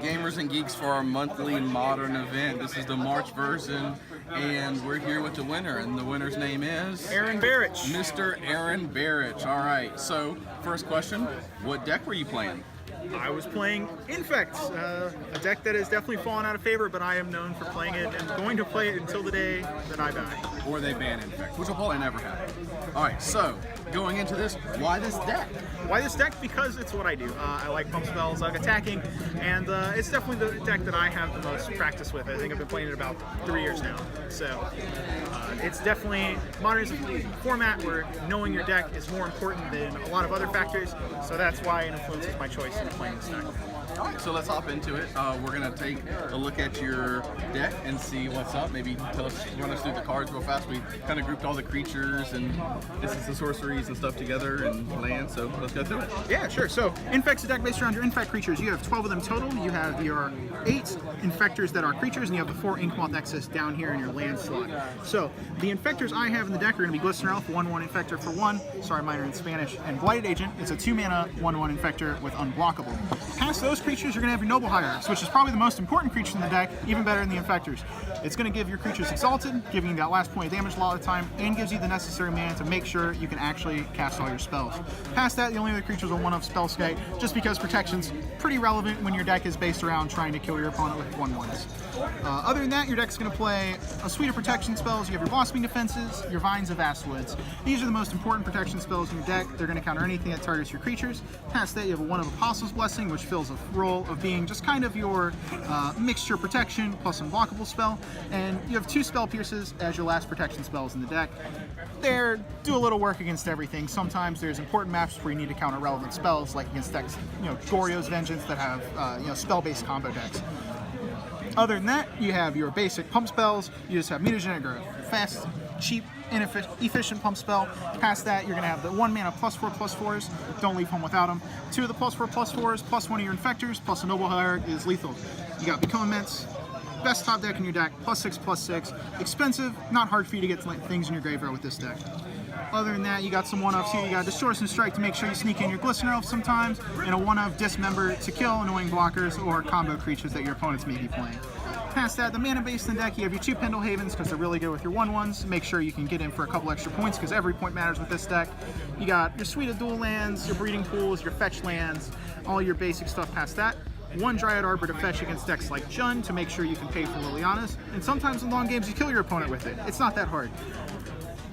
Gamers and Geeks for our monthly modern event. This is the March version, and we're here with the winner, and the winner's name is Aaron Barrich. Mr. Aaron Barrich. All right, so first question, what deck were you playing? I was playing Infect, a deck that has definitely fallen out of favor, but I am known for playing it and going to play it until the day that I die. Or they ban Infect, which will probably never happen. All right, so going into this, why this deck? Why this deck? Because it's what I do. I like pump spells, I like attacking, and it's definitely the deck that I have the most practice with. I think I've been playing it about 3 years now. So it's definitely modern is a format where knowing your deck is more important than a lot of other factors. So that's why it influences my choice in playing this deck. All right, so let's hop into it. We're gonna take a look at your deck and see what's up. Maybe run us through the cards real fast. We kind of grouped all the creatures and this is the sorceries and stuff together and land. So let's go through it. Yeah, sure. So Infect's a deck based around your Infect creatures. You have 12 of them total. You have your 8 Infectors that are creatures, and you have the 4 Inkmoth Nexus down here in your land slot. So the Infectors I have in the deck are going to be Glistener Elf, 1/1 Infector for 1. Sorry, mine are in Spanish. And Blighted Agent. It's a 2-mana 1/1 Infector with Unblockable. Past those creatures, you're going to have your Noble Hierarchs, which is probably the most important creature in the deck, even better than the Infectors. It's going to give your creatures Exalted, giving you that last point of damage a lot of the time, and gives you the necessary mana to make sure you can actually cast all your spells. Past that, the only other creatures are 1-of Spellskite, just because protection's pretty relevant when your deck is based around trying to kill your opponent with 1/1s. Other than that, your deck's going to play a suite of protection spells. You have your Blossoming Defenses, your Vines of Vast Woods. These are the most important protection spells in your deck. They're going to counter anything that targets your creatures. Past that, you have a 1-of Apostle's Blessing, which fills a role of being just kind of your mixture protection plus unblockable spell. And you have 2 Spell Pierces as your last protection spells in the deck. They do a little work against everything. Sometimes there's important maps where you need to counter relevant spells, like against decks, Goryo's Vengeance that have spell-based combo decks. Other than that, you have your basic pump spells. You just have Mutagenic Growth, fast, cheap, efficient pump spell. Past that, you're going to have the 1-mana +4/+4s. Don't leave home without them. 2 of the +4/+4s, plus 1 of your Infectors, plus a Noble Hierarch is lethal. You got Become Immense. Best top deck in your deck, +6/+6. Expensive, not hard for you to get things in your graveyard with this deck. Other than that, you got some 1-ofs here. You got Distortion Strike to make sure you sneak in your Glistener Elf sometimes, and a 1-of Dismember to kill annoying blockers or combo creatures that your opponents may be playing. Past that, the mana base in the deck, you have your 2 Pendle Havens because they're really good with your 1/1s. Make sure you can get in for a couple extra points because every point matters with this deck. You got your suite of dual lands, your breeding pools, your fetch lands, all your basic stuff past that. 1 Dryad Arbor to fetch against decks like Jund to make sure you can pay for Liliana's. And sometimes in long games you kill your opponent with it. It's not that hard.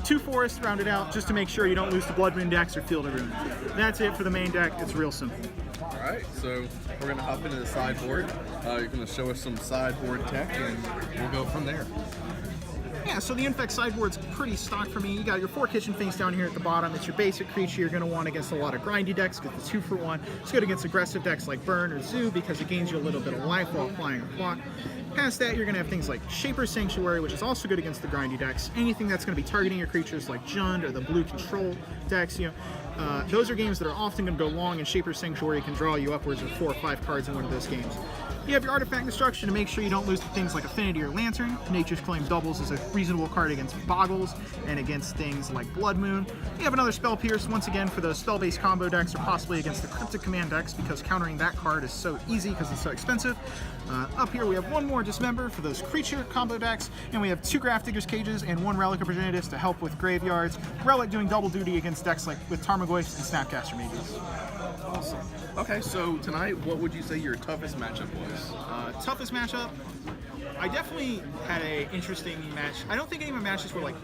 2 Forests rounded out just to make sure you don't lose to Blood Moon decks or Field of Ruin. That's it for the main deck. It's real simple. All right, so we're gonna hop into the sideboard. You're gonna show us some sideboard tech, and we'll go from there. Yeah, so the Infect sideboard's pretty stock for me. You got your 4 Kitchen Finks down here at the bottom. It's your basic creature you're going to want against a lot of grindy decks because it's 2-for-1. It's good against aggressive decks like Burn or Zoo because it gains you a little bit of life while applying a clock. Past that, you're going to have things like Shaper's Sanctuary, which is also good against the grindy decks. Anything that's going to be targeting your creatures like Jund or the blue control decks, those are games that are often going to go long, and Shaper's Sanctuary can draw you upwards of 4 or 5 cards in one of those games. You have your Artifact Destruction to make sure you don't lose to things like Affinity or Lantern. Nature's Claim doubles as a reasonable card against Boggles and against things like Blood Moon. You have another Spell Pierce, once again, for those spell-based combo decks or possibly against the Cryptic Command decks because countering that card is so easy because it's so expensive. Up here we have 1 more Dismember for those creature combo decks, and we have 2 Grafdigger's Cages and 1 Relic of Progenitus to help with graveyards. Relic doing double duty against decks like with Tarmogoyfs and Snapcaster Mages. Awesome. Okay, so tonight, what would you say your toughest matchup was? Toughest matchup? I definitely had an interesting match. I don't think any of my matches were like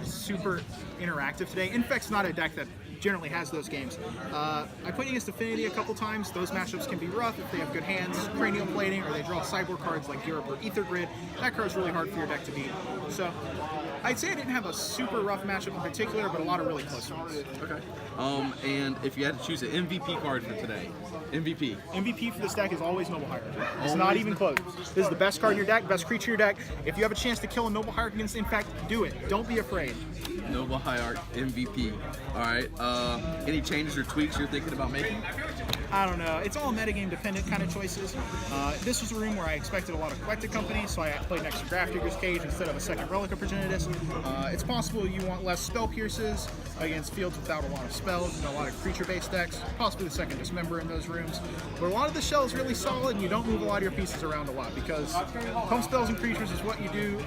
super interactive today. Infect's not a deck that generally has those games. I played against Affinity a couple times. Those matchups can be rough if they have good hands, Cranial Plating, or they draw sideboard cards like Europe or Ether Grid. That card's really hard for your deck to beat. So I'd say I didn't have a super rough matchup in particular, but a lot of really close ones. Okay. And if you had to choose an MVP card for today, MVP. MVP for this deck is always Noble Hierarch. It's not even close. This is the best card in your deck, best creature in your deck. If you have a chance to kill a Noble Hierarch against Infect, do it. Don't be afraid. Noble Hierarch MVP. All right. Any changes or tweaks you're thinking about making? I don't know. It's all metagame dependent kind of choices. This was a room where I expected a lot of collected companies, so I played next to Grafdigger's Cage instead of a second Relic of Progenitus. It's possible you want less Spell Pierces against fields without a lot of spells and a lot of creature-based decks, possibly the second Dismember in those rooms. But a lot of the shell is really solid, and you don't move a lot of your pieces around a lot, because home spells and creatures is what you do,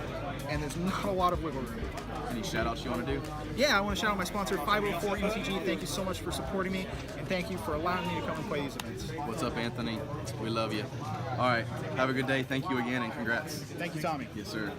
and there's not a lot of wiggle room. Any shout outs you want to do? Yeah, I want to shout out my sponsor, 504 ETG. Thank you so much for supporting me, and thank you for allowing me to come and play these events. What's up, Anthony? We love you. All right, have a good day. Thank you again, and congrats. Thank you, Tommy. Yes, sir.